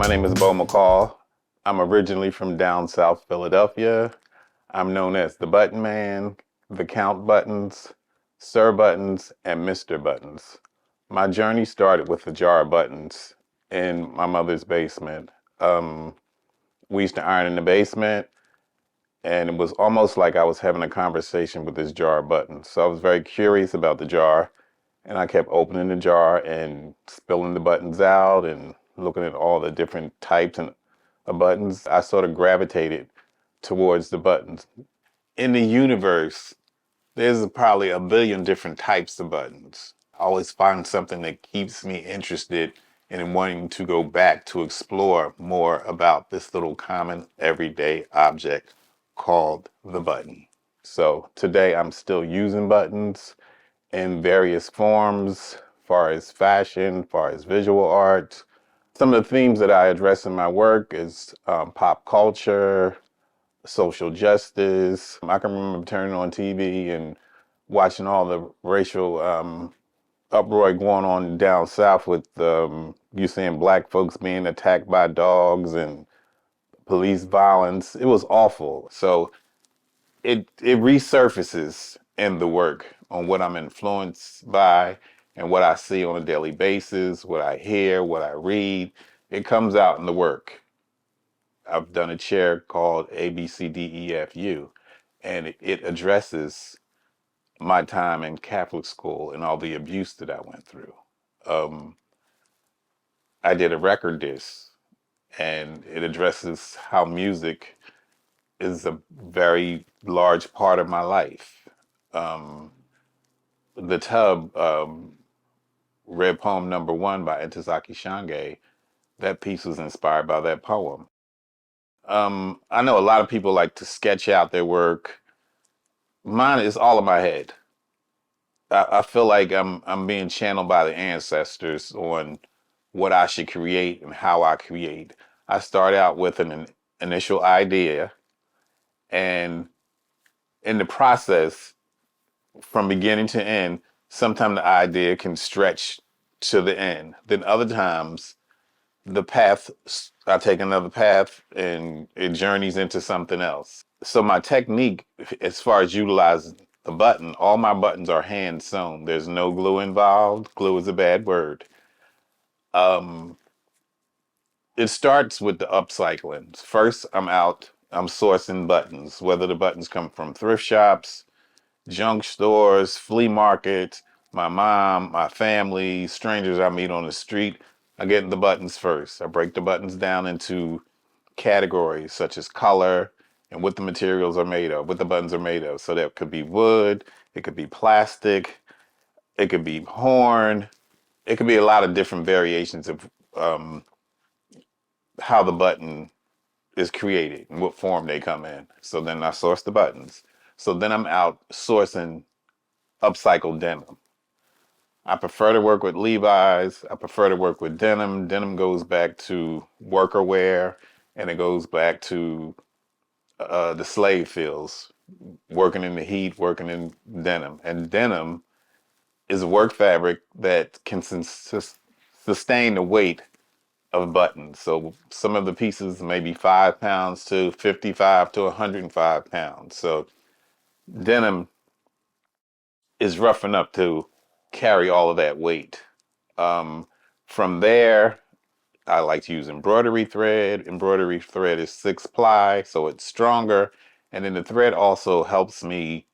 My name is Beau McCall. I'm originally from down south Philadelphia. I'm known as the Button Man, the Count Buttons, Sir Buttons, and Mr. Buttons. My journey started with a jar of buttons in my mother's basement. We used to iron in the basement, and it was almost like I was having a conversation with this jar of buttons. So I was very curious about the jar, and I kept opening the jar and spilling the buttons out and looking at all the different types of buttons. I sort of gravitated towards the buttons. In the universe, there's probably a billion different types of buttons. I always find something that keeps me interested in wanting to go back to explore more about this little common everyday object called the button. So today I'm still using buttons in various forms, far as fashion, far as visual art. Some of the themes that I address in my work is pop culture, social justice. I can remember turning on TV and watching all the racial uproar going on down south with you seeing black folks being attacked by dogs and police violence. It was awful. So it resurfaces in the work on what I'm influenced by and what I see on a daily basis, what I hear, what I read. It comes out in the work. I've done a chair called ABCDEFU, and it addresses my time in Catholic school and all the abuse that I went through. Um, I did a record disc, and it addresses how music is a very large part of my life. Um, the Tub, Read Poem #1 by Ntozake Shange, that piece was inspired by that poem. I know a lot of people like to sketch out their work. Mine is all in my head. I feel like I'm being channeled by the ancestors on what I should create and how I create. I start out with an initial idea, and in the process, from beginning to end, sometimes the idea can stretch to the end. Then other times, the path, I take another path and it journeys into something else. So my technique, as far as utilizing the button, all my buttons are hand sewn. There's no glue involved. Glue is a bad word. Um, it starts with the upcycling. First, I'm sourcing buttons, whether the buttons come from thrift shops, junk stores, flea markets, my mom, my family, strangers I meet on the street. I get the buttons first. I break the buttons down into categories such as color and what the materials are made of, what the buttons are made of. So that could be wood, it could be plastic, it could be horn, it could be a lot of different variations of how the button is created and what form they come in. So then I source the buttons. So then I'm out sourcing upcycled denim. I prefer to work with Levi's. I prefer to work with denim. Denim goes back to worker wear, and it goes back to the slave fields, working in the heat, working in denim. And denim is a work fabric that can sustain the weight of buttons. So some of the pieces may be 5 pounds to 55 to 105 pounds. So denim is rough enough to carry all of that weight. Um, from there, I like to use embroidery thread. Embroidery thread is 6 ply, so it's stronger. And then the thread also helps me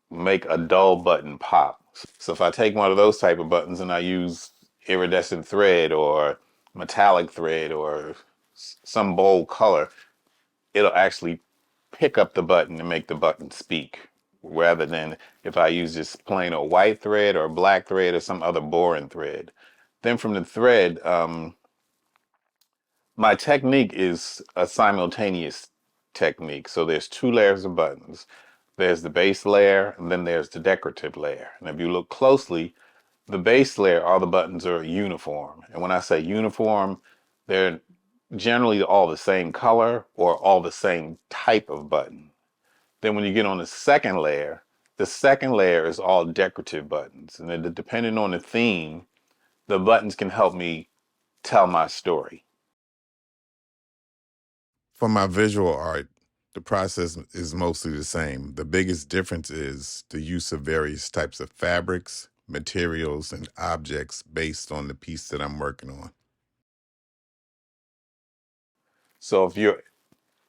make a dull button pop. So if I take one of those type of buttons and I use iridescent thread or metallic thread or some bold color, it'll actually pick up the button and make the button speak, rather than if I use just plain old white thread or black thread or some other boring thread. Then from the thread, my technique is a simultaneous technique. So there's 2 layers of buttons. There's the base layer, and then there's the decorative layer. And if you look closely, the base layer, all the buttons are uniform. And when I say uniform, they're generally all the same color or all the same type of button. Then when you get on the second layer is all decorative buttons. And then depending on the theme, the buttons can help me tell my story. For my visual art, the process is mostly the same. The biggest difference is the use of various types of fabrics, materials, and objects based on the piece that I'm working on. So if you're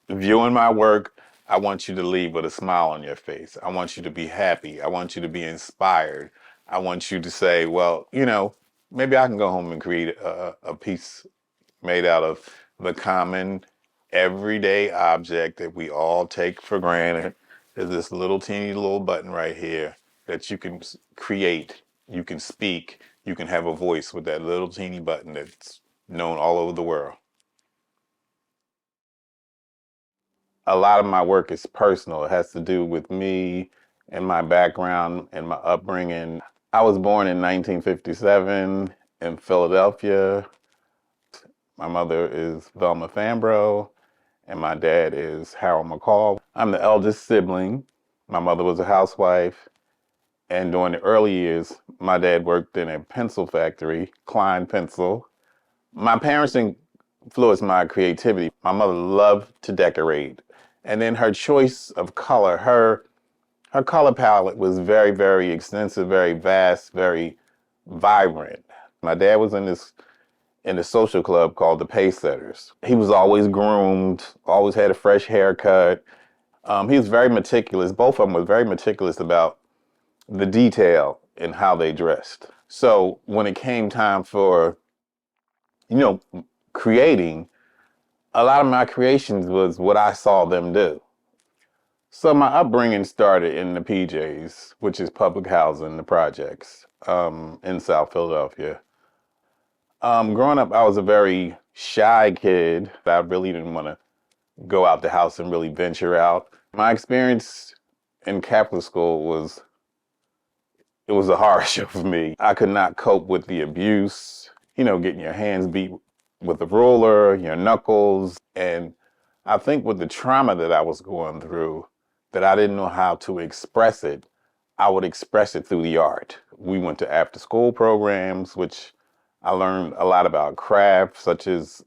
viewing my work, I want you to leave with a smile on your face. I want you to be happy. I want you to be inspired. I want you to say, well, maybe I can go home and create a piece made out of the common everyday object that we all take for granted. There's this little teeny little button right here that you can create, you can speak, you can have a voice with that little teeny button that's known all over the world. A lot of my work is personal. It has to do with me and my background and my upbringing. I was born in 1957 in Philadelphia. My mother is Velma Fambro, and my dad is Harold McCall. I'm the eldest sibling. My mother was a housewife, and during the early years, my dad worked in a pencil factory, Klein Pencil. My parents influenced my creativity. My mother loved to decorate, and then her choice of color, her color palette was very, very extensive, very vast, very vibrant. My dad was in a social club called the Pacesetters. He was always groomed, always had a fresh haircut. He was very meticulous. Both of them were very meticulous about the detail in how they dressed. So when it came time for, creating, a lot of my creations was what I saw them do. So my upbringing started in the PJs, which is public housing, the projects, in South Philadelphia. Growing up, I was a very shy kid. I really didn't want to go out the house and really venture out. My experience in Catholic school it was a horror show for me. I could not cope with the abuse, getting your hands beat with a ruler, your knuckles. And I think with the trauma that I was going through, that I didn't know how to express it, I would express it through the art. We went to after school programs, which I learned a lot about crafts such as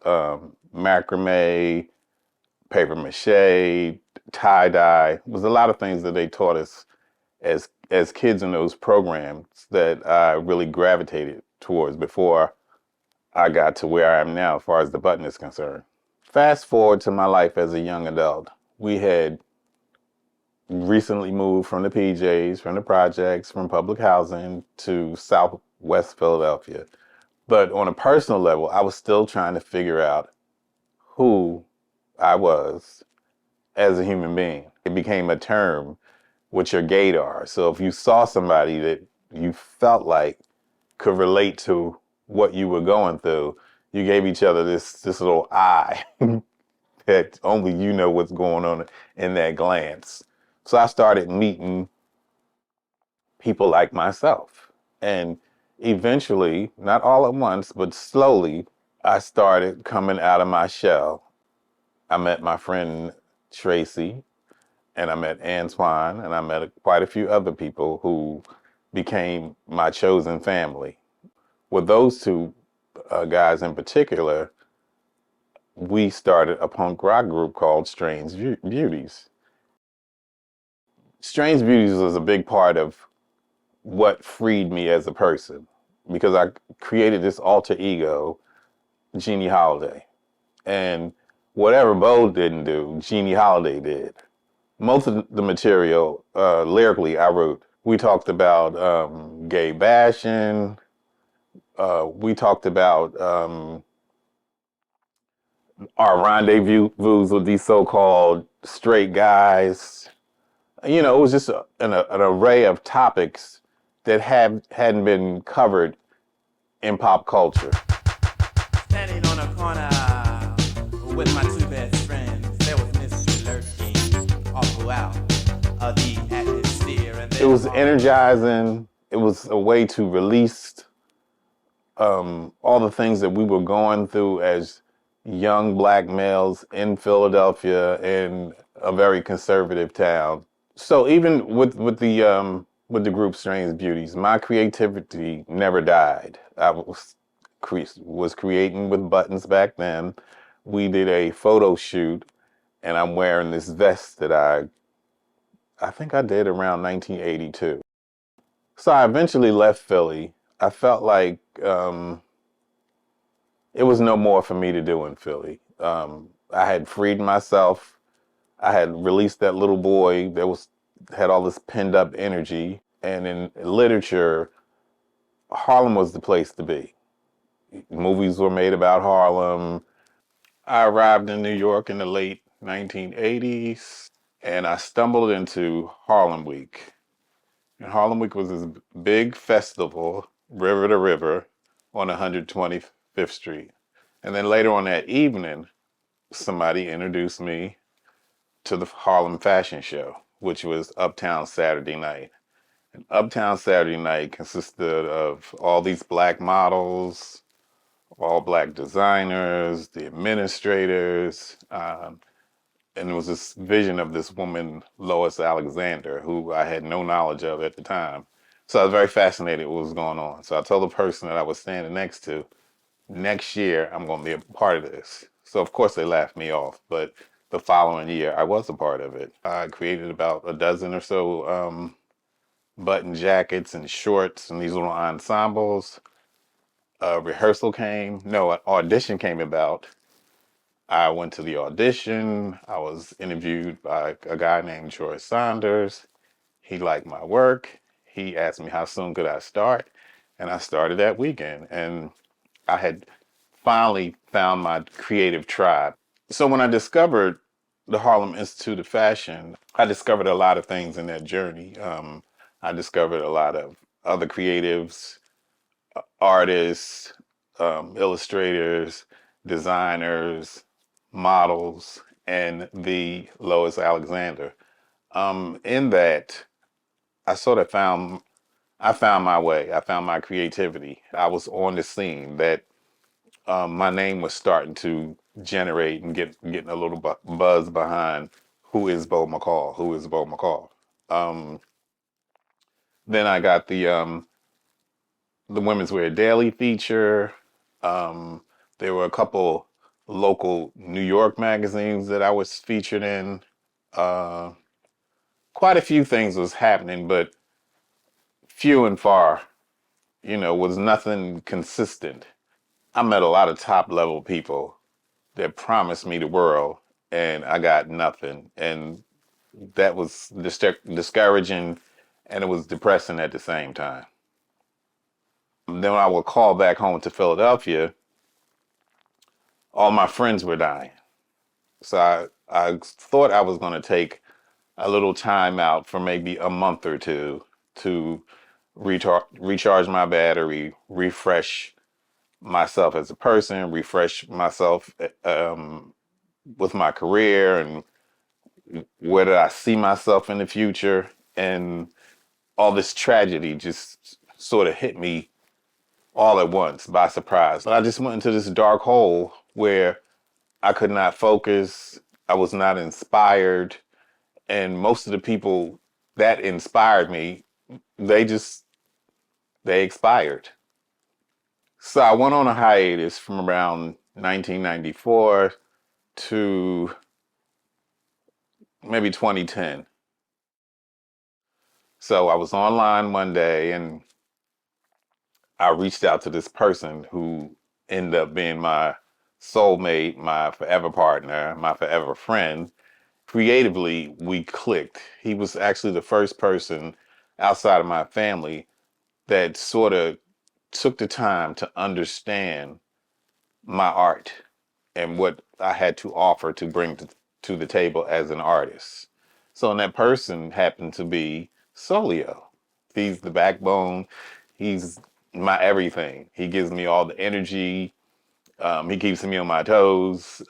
macrame, paper mache, tie-dye. It was a lot of things that they taught us as kids in those programs that I really gravitated towards before I got to where I am now as far as the button is concerned. Fast forward to my life as a young adult. We had recently moved from the PJs, from the projects, from public housing to Southwest Philadelphia. But on a personal level, I was still trying to figure out who I was as a human being. It became a term, what your gaydar. So if you saw somebody that you felt like could relate to what you were going through, you gave each other this little eye that only you know what's going on in that glance. So I started meeting people like myself. And eventually, not all at once, but slowly, I started coming out of my shell. I met my friend Tracy, and I met Antoine, and I met quite a few other people who became my chosen family. With those two guys in particular, we started a punk rock group called Strange Beauties. Strange Beauties was a big part of what freed me as a person because I created this alter ego, Jeannie Holiday. And whatever Beau didn't do, Jeannie Holiday did. Most of the material, lyrically, I wrote. We talked about gay bashing. We talked about our rendezvous with these so-called straight guys. It was just an array of topics that hadn't been covered in pop culture. Standing on a corner with my two best friends, there was mystery lurking all throughout the atmosphere. And it was energizing. It was a way to release all the things that we were going through as young black males in Philadelphia, in a very conservative town. So even with the group Strange Beauties, my creativity never died. I was creating with buttons back then. We did a photo shoot and I'm wearing this vest that I think I did around 1982. So I eventually left Philly. I felt like it was no more for me to do in Philly. I had freed myself. I had released that little boy that had all this pent up energy. And in literature, Harlem was the place to be. Movies were made about Harlem. I arrived in New York in the late 1980s, and I stumbled into Harlem Week. And Harlem Week was this big festival, river to river, on 125th Street. And then later on that evening, somebody introduced me to the Harlem Fashion Show, which was Uptown Saturday Night. And Uptown Saturday Night consisted of all these black models, all black designers, the administrators, and it was this vision of this woman, Lois Alexander, who I had no knowledge of at the time. So I was very fascinated with what was going on. So I told the person that I was standing next to, next year, I'm going to be a part of this. So of course they laughed me off, but the following year I was a part of it. I created about a dozen or so button jackets and shorts and these little ensembles. An audition came about. I went to the audition. I was interviewed by a guy named Troy Saunders. He liked my work. He asked me how soon could I start, and I started that weekend. And I had finally found my creative tribe. So when I discovered the Harlem Institute of Fashion, I discovered a lot of things in that journey. I discovered a lot of other creatives, artists, illustrators, designers, models, and the Lois Alexander. In that, I sort of I found my way. I found my creativity. I was on the scene that my name was starting to generate and getting a little buzz behind who is Beau McCall? Who is Beau McCall? Um, then I got the Women's Wear Daily feature. Um, there were a couple local New York magazines that I was featured in. Uh, Quite a few things was happening, but few and far, was nothing consistent. I met a lot of top level people that promised me the world, and I got nothing. And that was discouraging, and it was depressing at the same time. Then when I would call back home to Philadelphia, all my friends were dying. So I thought I was going to take a little time out for maybe a month or two to recharge my battery, refresh myself as a person, refresh myself with my career, and where did I see myself in the future. And all this tragedy just sort of hit me all at once by surprise. I just went into this dark hole where I could not focus. I was not inspired. And most of the people that inspired me, they expired. So I went on a hiatus from around 1994 to maybe 2010. So I was online one day and I reached out to this person who ended up being my soulmate, my forever partner, my forever friend. Creatively, we clicked. He was actually the first person outside of my family that sort of took the time to understand my art and what I had to offer to bring to the table as an artist. So, and that person happened to be Solio. He's the backbone. He's my everything. He gives me all the energy. He keeps me on my toes.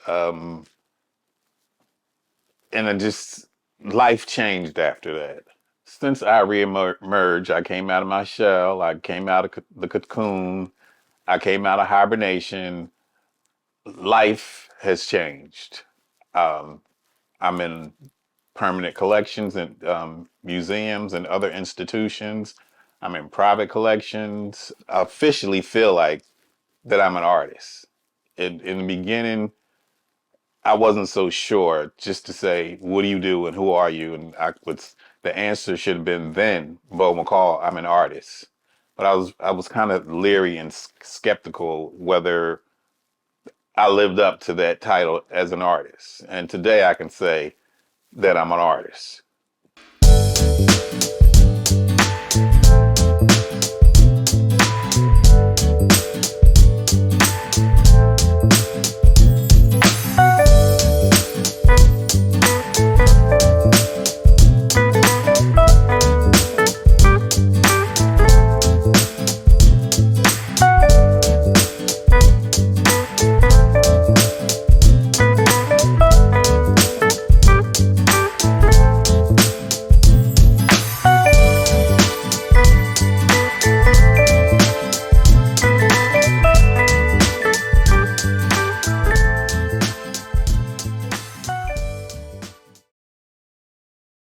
And it just, life changed after that. Since I reemerged, I came out of my shell. I came out of the cocoon. I came out of hibernation. Life has changed. Um, I'm in permanent collections and museums and other institutions. I'm in private collections. I officially feel like that I'm an artist. In the beginning, I wasn't so sure just to say, what do you do and who are you? And the answer should have been then, Beau McCall, I'm an artist. But I was kind of leery and skeptical whether I lived up to that title as an artist. And today I can say that I'm an artist.